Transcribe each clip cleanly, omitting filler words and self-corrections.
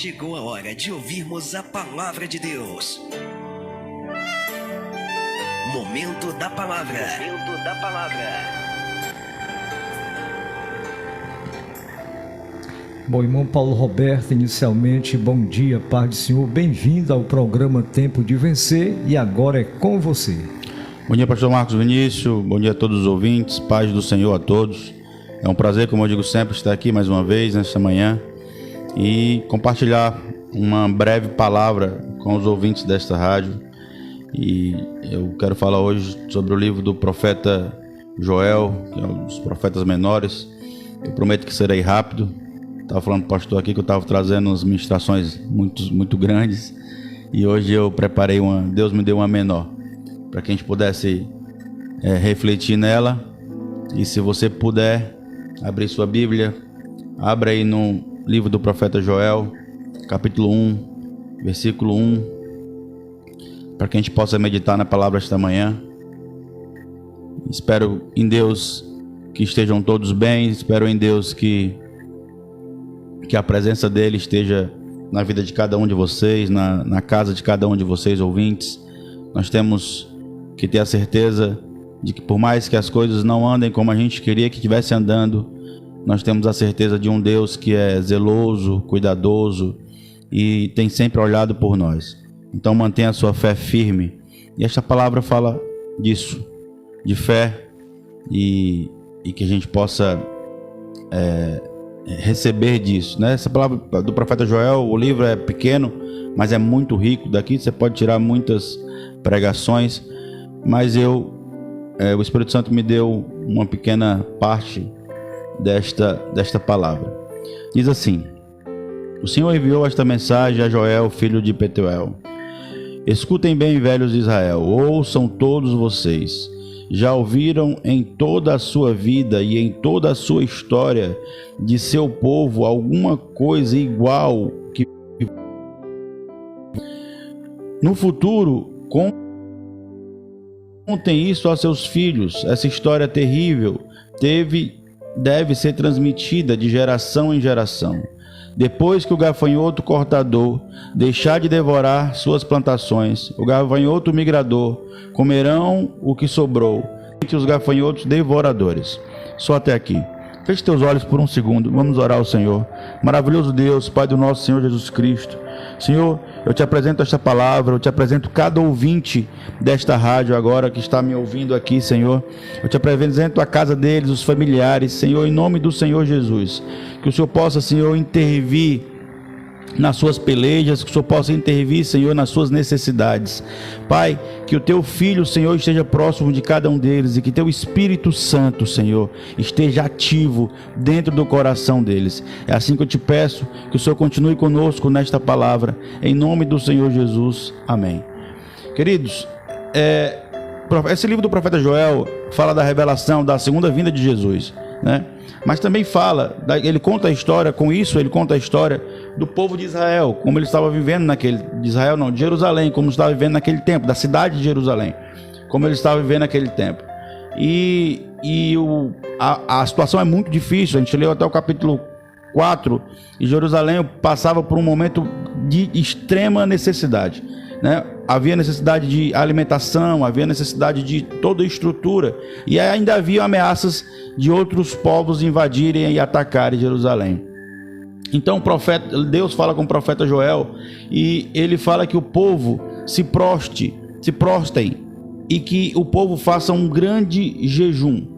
chegou a hora de ouvirmos a palavra de Deus. Momento da palavra. Momento da palavra. Bom, irmão Paulo Roberto, inicialmente, bom dia, paz do Senhor, bem-vindo ao programa Tempo de Vencer, e agora é com você. Bom dia, pastor Marcos Vinícius, bom dia a todos os ouvintes, paz do Senhor a todos. É um prazer, como eu digo sempre, estar aqui mais uma vez nesta manhã e compartilhar uma breve palavra com os ouvintes desta rádio. E eu quero falar hoje sobre o livro do profeta Joel, que é um dos profetas menores. Eu prometo que serei rápido. Estava falando para o pastor aqui que eu estava trazendo umas ministrações muito grandes, e hoje eu preparei Deus me deu uma menor, para que a gente pudesse refletir nela. E se você puder abrir sua Bíblia, abra aí no livro do profeta Joel, capítulo 1, versículo 1, para que a gente possa meditar na palavra esta manhã. Espero em Deus que estejam todos bem, espero em Deus que a presença dele esteja na vida de cada um de vocês, na casa de cada um de vocês, ouvintes. Nós temos que ter a certeza de que, por mais que as coisas não andem como a gente queria que estivesse andando, nós temos a certeza de um Deus que é zeloso, cuidadoso e tem sempre olhado por nós. Então mantenha a sua fé firme. E esta palavra fala disso, de fé, e que a gente possa receber disso, né? Essa palavra do profeta Joel, o livro é pequeno, mas é muito rico. Daqui você pode tirar muitas pregações, mas o Espírito Santo me deu uma pequena parte desta palavra. Diz assim: o Senhor enviou esta mensagem a Joel, filho de Petuel. Escutem bem, velhos de Israel, ouçam todos vocês. Já ouviram em toda a sua vida e em toda a sua história de seu povo alguma coisa igual que no futuro contem isso a seus filhos. Essa história terrível deve ser transmitida de geração em geração. Depois que o gafanhoto cortador deixar de devorar suas plantações, o gafanhoto migrador comerão o que sobrou entre os gafanhotos devoradores. Só até aqui. Feche teus olhos por um segundo. Vamos orar ao Senhor. Maravilhoso Deus, Pai do nosso Senhor Jesus Cristo. Senhor, eu te apresento esta palavra, eu te apresento cada ouvinte desta rádio agora que está me ouvindo aqui, Senhor. Eu te apresento a casa deles, os familiares, Senhor, em nome do Senhor Jesus. Que o Senhor possa, Senhor, intervir nas suas pelejas, que o Senhor possa intervir, Senhor, nas suas necessidades. Pai, que o teu Filho, Senhor, esteja próximo de cada um deles e que teu Espírito Santo, Senhor, esteja ativo dentro do coração deles. É assim que eu te peço, que o Senhor continue conosco nesta palavra, em nome do Senhor Jesus. Amém. Queridos, esse livro do profeta Joel fala da revelação da segunda vinda de Jesus, né? Mas também ele conta a história, com isso ele conta a história do povo de Israel, como ele estava vivendo de Jerusalém, como estava vivendo naquele tempo, da cidade de Jerusalém, como ele estava vivendo naquele tempo. E a situação é muito difícil. A gente leu até o capítulo 4, e Jerusalém passava por um momento de extrema necessidade, né? Havia necessidade de alimentação, havia necessidade de toda a estrutura, e ainda havia ameaças de outros povos invadirem e atacarem Jerusalém. Então Deus fala com o profeta Joel, e ele fala que o povo se prostem, e que o povo faça um grande jejum,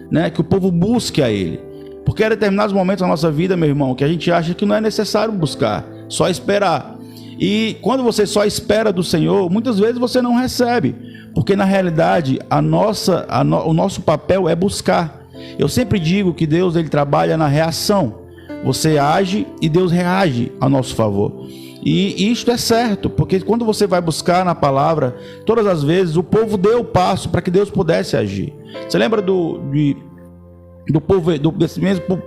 né? Que o povo busque a ele, porque há determinados momentos na nossa vida, meu irmão, que a gente acha que não é necessário buscar, só esperar. E quando você só espera do Senhor, muitas vezes você não recebe, porque na realidade o nosso papel é buscar. Eu sempre digo que Deus ele trabalha na reação. Você age e Deus reage a nosso favor. E isto é certo, porque quando você vai buscar na palavra, todas as vezes o povo deu o passo para que Deus pudesse agir. Você lembra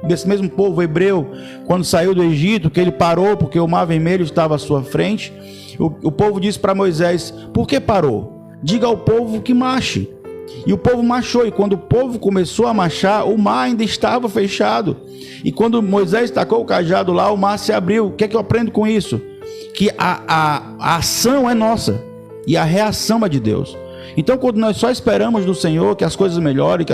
desse mesmo povo hebreu, quando saiu do Egito, que ele parou porque o Mar Vermelho estava à sua frente? O povo disse para Moisés: por que parou? Diga ao povo que marche. E o povo marchou, e quando o povo começou a marchar, o mar ainda estava fechado. E quando Moisés tacou o cajado lá, o mar se abriu. O que é que eu aprendo com isso? Que a ação é nossa e a reação é de Deus. Então, quando nós só esperamos do Senhor que as coisas melhorem,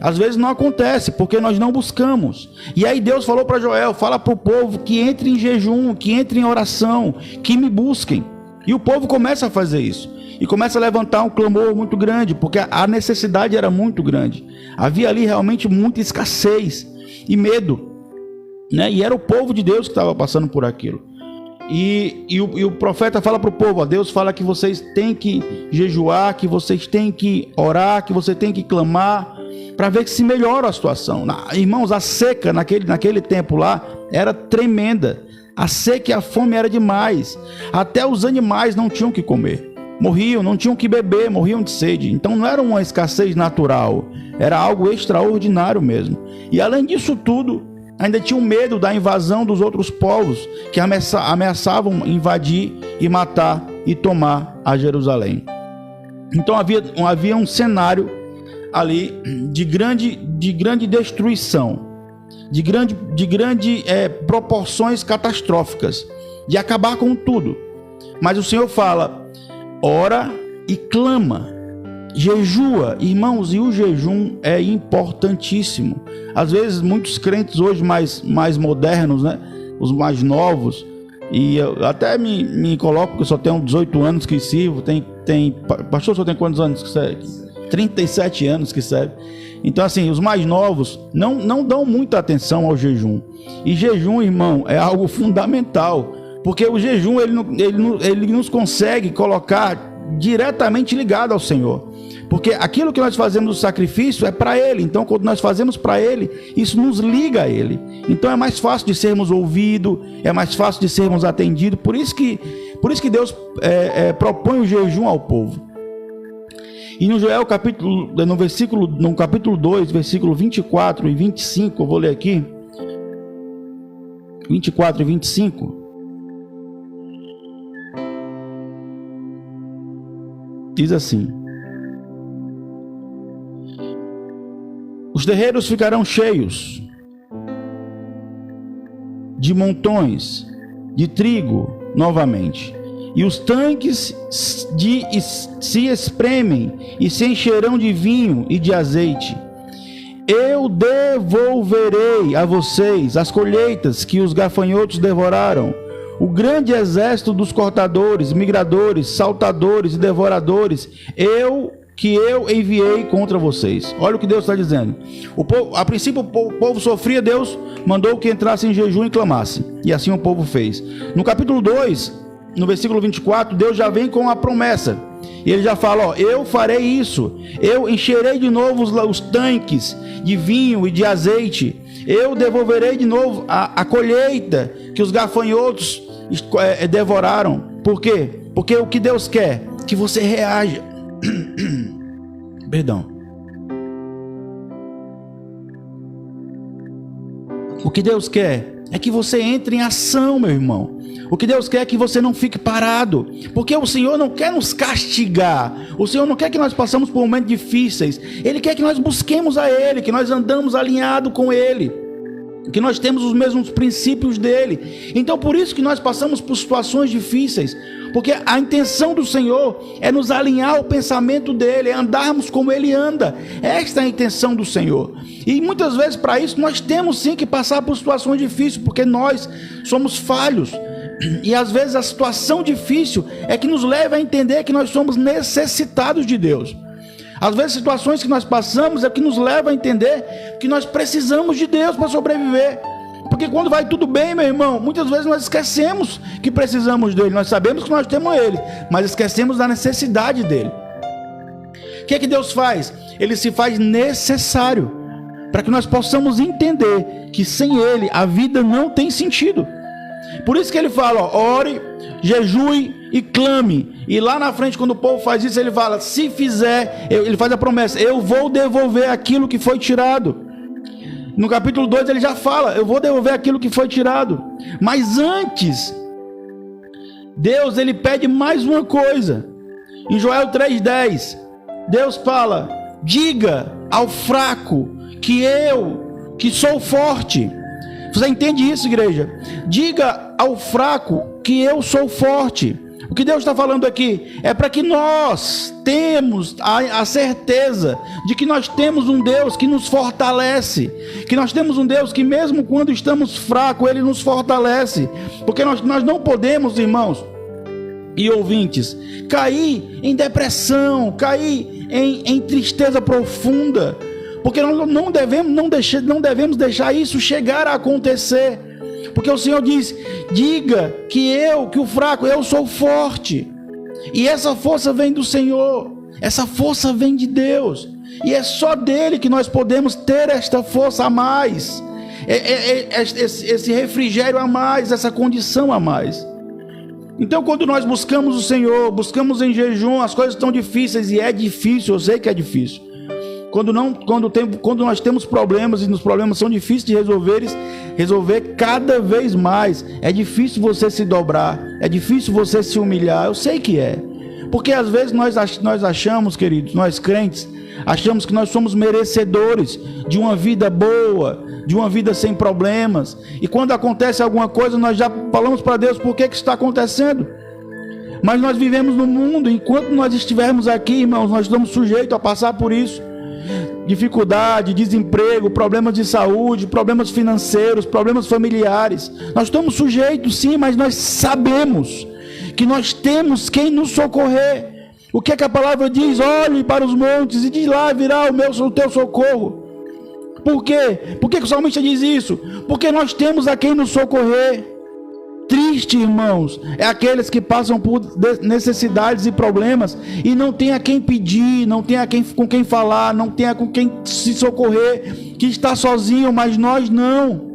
às vezes não acontece, porque nós não buscamos. E aí Deus falou para Joel, fala para o povo que entre em jejum, que entre em oração, que me busquem. E o povo começa a fazer isso. E começa a levantar um clamor muito grande, porque a necessidade era muito grande. Havia ali realmente muita escassez e medo, né? E era o povo de Deus que estava passando por aquilo. E o profeta fala para o povo, Deus fala que vocês têm que jejuar, que vocês têm que orar, que vocês têm que clamar, para ver se melhora a situação. Irmãos, a seca naquele tempo lá era tremenda. A seca e a fome era demais. Até os animais não tinham que comer. Morriam, não tinham que beber, morriam de sede. Então não era uma escassez natural, era algo extraordinário mesmo. E além disso tudo, ainda tinham medo da invasão dos outros povos que ameaçavam invadir e matar e tomar a Jerusalém. Então havia um cenário ali de grande destruição, de grande proporções catastróficas, de acabar com tudo. Mas o Senhor fala, ora e clama, jejua, irmãos, e o jejum é importantíssimo. Às vezes muitos crentes hoje mais modernos, né, os mais novos, e eu até me coloco, porque eu só tenho 18 anos que sirvo, pastor, só tem quantos anos que serve? 37 anos que serve. Então assim, os mais novos não dão muita atenção ao jejum. E jejum, irmão, é algo fundamental, porque o jejum ele nos consegue colocar diretamente ligado ao Senhor, porque aquilo que nós fazemos do sacrifício é para Ele. Então quando nós fazemos para Ele, isso nos liga a Ele. Então é mais fácil de sermos ouvidos, é mais fácil de sermos atendidos. Por isso que Deus propõe o jejum ao povo. E no Joel no capítulo 2, versículo 24 e 25, eu vou ler aqui, 24 e 25, diz assim: os terreiros ficarão cheios de montões de trigo novamente, e os tanques se espremem e se encherão de vinho e de azeite. Eu devolverei a vocês as colheitas que os gafanhotos devoraram, o grande exército dos cortadores, migradores, saltadores e devoradores, que eu enviei contra vocês. Olha o que Deus está dizendo. A princípio o povo sofria, Deus mandou que entrasse em jejum e clamasse, e assim o povo fez. No capítulo 2, no versículo 24, Deus já vem com a promessa. Ele já fala, eu farei isso, eu encherei de novo os tanques de vinho e de azeite, eu devolverei de novo a colheita que os gafanhotos devoraram. Por quê? Porque o que Deus quer? Que você reaja. Perdão. O que Deus quer é que você entre em ação, meu irmão. O que Deus quer é que você não fique parado, porque o Senhor não quer nos castigar, o Senhor não quer que nós passemos por momentos difíceis. Ele quer que nós busquemos a Ele, que nós andamos alinhado com Ele, que nós temos os mesmos princípios dele. Então por isso que nós passamos por situações difíceis, porque a intenção do Senhor é nos alinhar ao pensamento dele, é andarmos como ele anda. Esta é a intenção do Senhor. E muitas vezes para isso nós temos sim que passar por situações difíceis, porque nós somos falhos. E às vezes a situação difícil é que nos leva a entender que nós somos necessitados de Deus. Às vezes situações que nós passamos é que nos leva a entender que nós precisamos de Deus para sobreviver. Porque quando vai tudo bem, meu irmão, muitas vezes nós esquecemos que precisamos dele. Nós sabemos que nós temos ele, mas esquecemos da necessidade dele. O que é que Deus faz? Ele se faz necessário para que nós possamos entender que sem ele a vida não tem sentido. Por isso que ele fala, ore, jejue e clame. E lá na frente, quando o povo faz isso, ele fala, se fizer, ele faz a promessa, eu vou devolver aquilo que foi tirado. No capítulo 2 ele já fala, eu vou devolver aquilo que foi tirado. Mas antes, Deus ele pede mais uma coisa. Em Joel 3,10, Deus fala: diga ao fraco que sou forte. Você entende isso, igreja? Diga ao fraco que eu sou forte. O que Deus está falando aqui é para que nós temos a certeza de que nós temos um Deus que nos fortalece, que nós temos um Deus que mesmo quando estamos fracos, Ele nos fortalece, porque nós não podemos, irmãos e ouvintes, cair em depressão, cair em tristeza profunda, porque nós não devemos deixar isso chegar a acontecer. Porque o Senhor diz: diga que o fraco, eu sou forte. E essa força vem do Senhor, essa força vem de Deus, e é só dele que nós podemos ter esta força a mais, esse refrigério a mais, essa condição a mais. Então, quando nós buscamos o Senhor, buscamos em jejum, as coisas estão difíceis, e é difícil, eu sei que é difícil. Quando nós temos problemas, e os problemas são difíceis de resolver cada vez mais, é difícil você se dobrar, é difícil você se humilhar, eu sei que é. Porque às vezes nós achamos, queridos, nós crentes, achamos que nós somos merecedores de uma vida boa, de uma vida sem problemas. E quando acontece alguma coisa, nós já falamos para Deus por que está acontecendo. Mas nós vivemos no mundo, enquanto nós estivermos aqui, irmãos, nós estamos sujeitos a passar por isso. Dificuldade, desemprego, problemas de saúde, problemas financeiros, problemas familiares. Nós estamos sujeitos, sim, mas nós sabemos que nós temos quem nos socorrer. O que é que a palavra diz? Olhe para os montes e de lá virá o teu socorro. Por quê? Por que o salmista diz isso? Porque nós temos a quem nos socorrer. Triste, irmãos, é aqueles que passam por necessidades e problemas e não tem a quem pedir, não tem com quem falar, não tem com quem se socorrer, que está sozinho, mas nós não.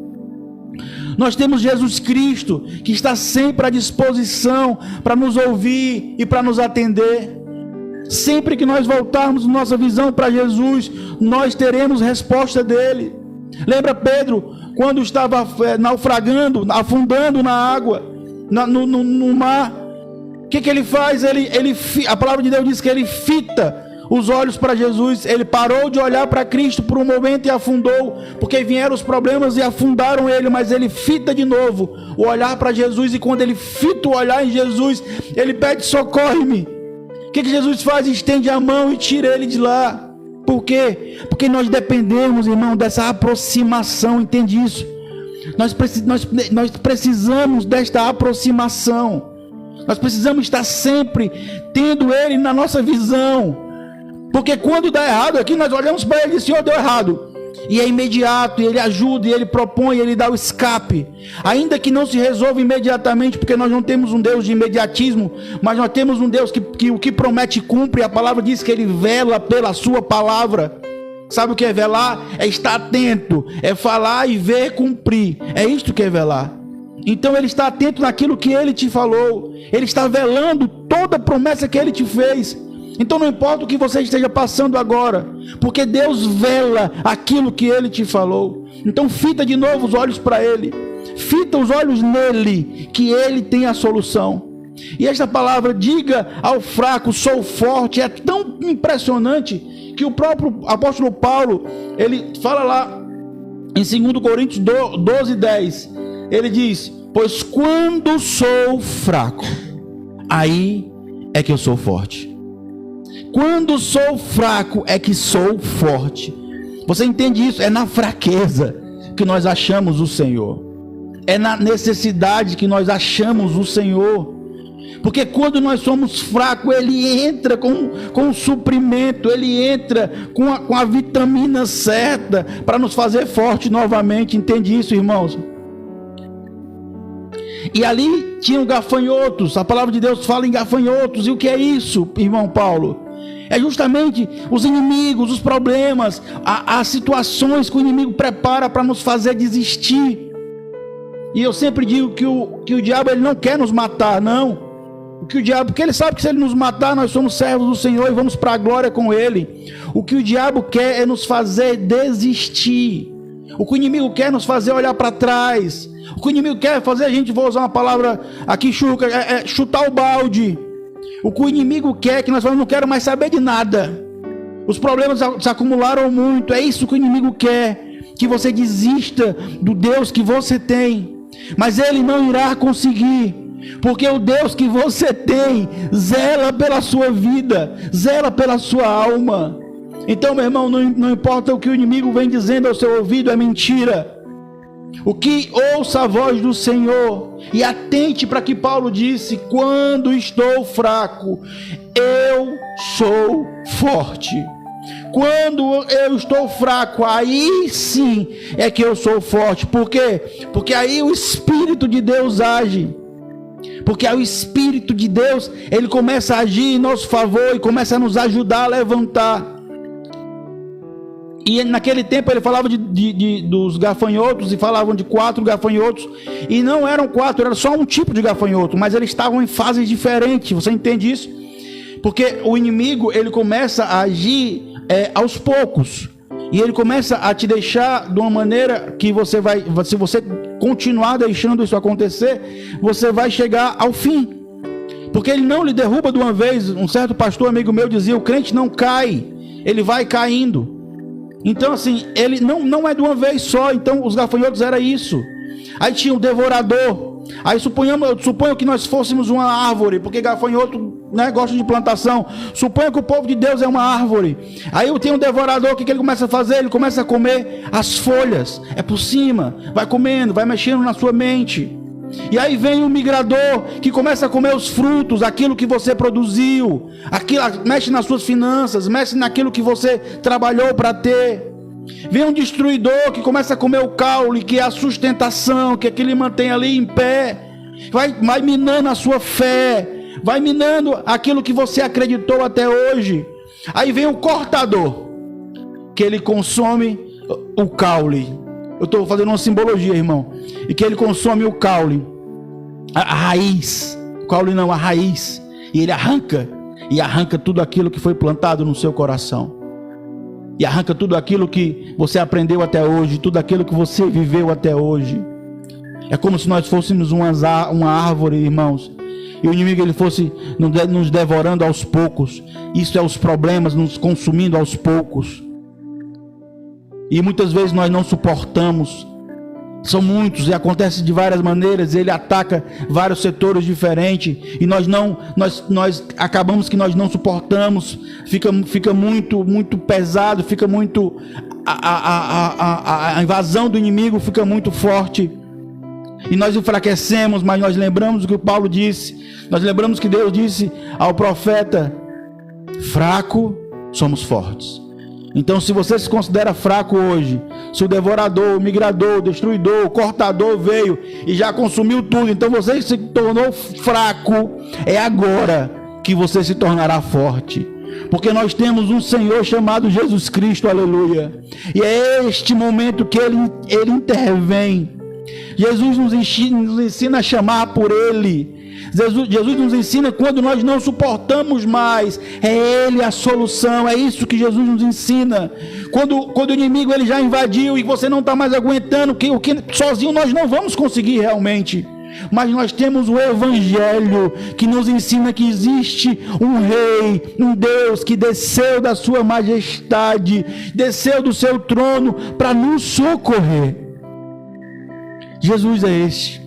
Nós temos Jesus Cristo, que está sempre à disposição para nos ouvir e para nos atender. Sempre que nós voltarmos nossa visão para Jesus, nós teremos resposta dele. Lembra Pedro, quando estava naufragando, afundando na água, no mar? O que ele faz? A palavra de Deus diz que ele fita os olhos para Jesus. Ele parou de olhar para Cristo por um momento e afundou, porque vieram os problemas e afundaram ele, mas ele fita de novo o olhar para Jesus, e quando ele fita o olhar em Jesus, ele pede: socorre-me. O que Jesus faz? Estende a mão e tira ele de lá. Por quê? Porque nós dependemos, irmão, dessa aproximação, entende isso? Nós precisamos desta aproximação. Nós precisamos estar sempre tendo Ele na nossa visão. Porque quando dá errado aqui, nós olhamos para Ele e dizemos: Senhor, deu errado. E é imediato, e Ele ajuda, e Ele propõe, e Ele dá o escape. Ainda que não se resolva imediatamente, porque nós não temos um Deus de imediatismo, mas nós temos um Deus que o que promete cumpre. A palavra diz que Ele vela pela sua palavra. Sabe o que é velar? É estar atento, é falar e ver cumprir. É isto que é velar. Então Ele está atento naquilo que Ele te falou. Ele está velando toda a promessa que Ele te fez. Então não importa o que você esteja passando agora, porque Deus vela aquilo que Ele te falou. Então fita de novo os olhos para Ele, fita os olhos nele, que Ele tem a solução. E esta palavra, diga ao fraco, sou forte, é tão impressionante que o próprio apóstolo Paulo, ele fala lá em 2 Coríntios 12:10, ele diz: pois quando sou fraco, aí é que eu sou forte. Quando sou fraco é que sou forte. Você entende isso? É na fraqueza que nós achamos o Senhor. É na necessidade que nós achamos o Senhor. Porque quando nós somos fracos, Ele entra com o suprimento, Ele entra com a vitamina certa para nos fazer forte novamente. Entende isso, irmãos? E ali tinham gafanhotos. A palavra de Deus fala em gafanhotos. E o que é isso, irmão Paulo? É justamente os inimigos, os problemas, as situações que o inimigo prepara para nos fazer desistir. E eu sempre digo que o diabo, ele não quer nos matar, não. Porque ele sabe que se ele nos matar, nós somos servos do Senhor e vamos para a glória com Ele. O que o diabo quer é nos fazer desistir. O que o inimigo quer é nos fazer olhar para trás. O que o inimigo quer é fazer a gente, vou usar uma palavra aqui, chutar o balde. O que o inimigo quer é que nós não queremos mais saber de nada. Os problemas se acumularam muito. É isso que o inimigo quer, que você desista do Deus que você tem. Mas ele não irá conseguir, porque o Deus que você tem zela pela sua vida, zela pela sua alma. Então, meu irmão, não importa o que o inimigo vem dizendo ao seu ouvido, é mentira. O que ouça a voz do Senhor e atente para que Paulo disse: quando estou fraco, eu sou forte. Quando eu estou fraco, aí sim é que eu sou forte. Por quê? Porque aí o Espírito de Deus age. Porque aí o Espírito de Deus, ele começa a agir em nosso favor e começa a nos ajudar a levantar. E naquele tempo ele falava dos gafanhotos, e falavam de 4 gafanhotos, e não eram 4, era só um tipo de gafanhoto, mas eles estavam em fases diferentes. Você entende isso? Porque o inimigo, ele começa a agir aos poucos, e ele começa a te deixar de uma maneira que você vai, se você continuar deixando isso acontecer, você vai chegar ao fim, porque ele não lhe derruba de uma vez. Um certo pastor amigo meu dizia: o crente não cai, ele vai caindo. Então assim, ele não é de uma vez só. Então os gafanhotos era isso. Aí tinha o devorador. Aí eu suponho que nós fôssemos uma árvore, porque gafanhoto, né, gosta de plantação. Suponha que o povo de Deus é uma árvore. Aí eu tenho um devorador. O que ele começa a fazer? Ele começa a comer as folhas, por cima, vai comendo, vai mexendo na sua mente. E aí vem o migrador, que começa a comer os frutos, aquilo que você produziu, mexe nas suas finanças, mexe naquilo que você trabalhou para ter. Vem um destruidor, que começa a comer o caule, que é a sustentação, que é que lhe mantém ali em pé. Vai minando a sua fé, vai minando aquilo que você acreditou até hoje. Aí vem o cortador, que ele consome o caule. Eu estou fazendo uma simbologia, irmão. E que ele consome o caule, a raiz. O caule não, a raiz. E ele arranca tudo aquilo que foi plantado no seu coração. E arranca tudo aquilo que você aprendeu até hoje, tudo aquilo que você viveu até hoje. É como se nós fôssemos uma árvore, irmãos, e o inimigo ele fosse nos devorando aos poucos. Isso é os problemas nos consumindo aos poucos. E muitas vezes nós não suportamos. São muitos e acontece de várias maneiras. Ele ataca vários setores diferentes e nós acabamos que nós não suportamos. Fica muito pesado, fica muito a invasão do inimigo fica muito forte. E nós enfraquecemos, mas nós lembramos o que o Paulo disse. Nós lembramos que Deus disse ao profeta: fraco, somos fortes. Então, se você se considera fraco hoje, se o devorador, o migrador, o destruidor, o cortador veio e já consumiu tudo, então você se tornou fraco, é agora que você se tornará forte. Porque nós temos um Senhor chamado Jesus Cristo, aleluia. E é este momento que Ele intervém. Jesus nos ensina a chamar por Ele. Jesus nos ensina quando nós não suportamos mais. É Ele a solução. É isso que Jesus nos ensina. Quando o inimigo ele já invadiu e você não está mais aguentando, o que sozinho nós não vamos conseguir realmente. Mas nós temos o Evangelho que nos ensina que existe um Rei, um Deus que desceu da sua majestade, desceu do seu trono para nos socorrer. Jesus é este.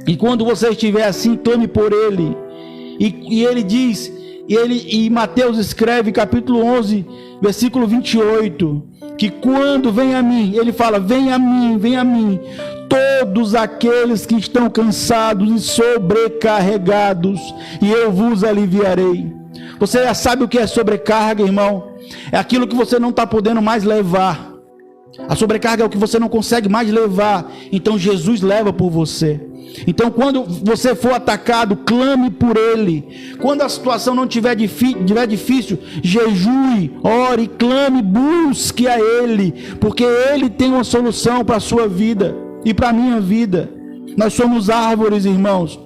E quando você estiver assim, clame por Ele. E Ele diz, e Mateus escreve, capítulo 11, versículo 28, que quando vem a mim, Ele fala: vem a mim, todos aqueles que estão cansados e sobrecarregados, e eu vos aliviarei. Você já sabe o que é sobrecarga, irmão? É aquilo que você não está podendo mais levar. A sobrecarga é o que você não consegue mais levar. Então Jesus leva por você. Então quando você for atacado, clame por Ele. Quando a situação não estiver difícil, jejue, ore, clame, busque a Ele, porque Ele tem uma solução para a sua vida e para a minha vida. Nós somos árvores, irmãos.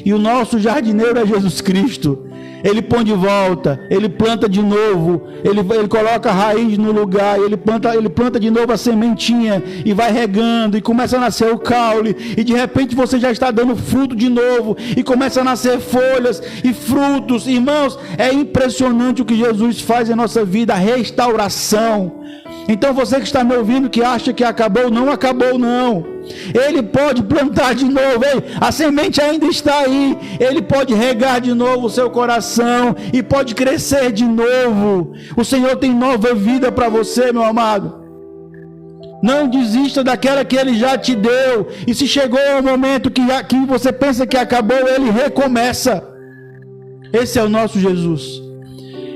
E o nosso jardineiro é Jesus Cristo. Ele põe de volta, ele planta de novo, ele coloca a raiz no lugar, ele planta de novo a sementinha e vai regando e começa a nascer o caule, e de repente você já está dando fruto de novo e começa a nascer folhas e frutos. Irmãos, é impressionante o que Jesus faz em nossa vida, a restauração. Então você que está me ouvindo, que acha que acabou, não acabou não. Ele pode plantar de novo, a semente ainda está aí. Ele pode regar de novo o seu coração e pode crescer de novo. O Senhor tem nova vida para você, meu amado. Não desista daquela que Ele já te deu. E se chegou o momento que você pensa que acabou, Ele recomeça. Esse é o nosso Jesus.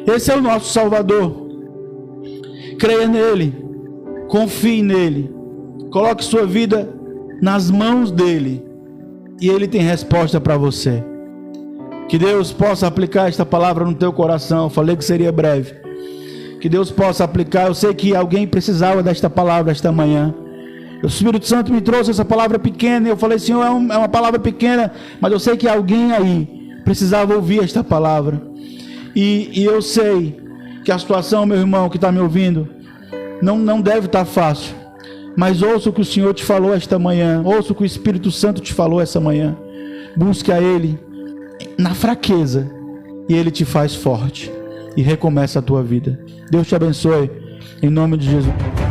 Esse é o nosso Salvador. Creia nele, confie nele, coloque sua vida nas mãos dele e ele tem resposta para você. Que Deus possa aplicar esta palavra no teu coração. Eu falei que seria breve. Que Deus possa aplicar. Eu sei que alguém precisava desta palavra esta manhã. O Espírito Santo me trouxe essa palavra pequena e eu falei, Senhor, é uma palavra pequena, mas eu sei que alguém aí precisava ouvir esta palavra. E eu sei que a situação, meu irmão que está me ouvindo, não deve estar fácil, mas ouça o que o Senhor te falou esta manhã, ouça o que o Espírito Santo te falou essa manhã. Busque a Ele na fraqueza e Ele te faz forte e recomeça a tua vida. Deus te abençoe, em nome de Jesus.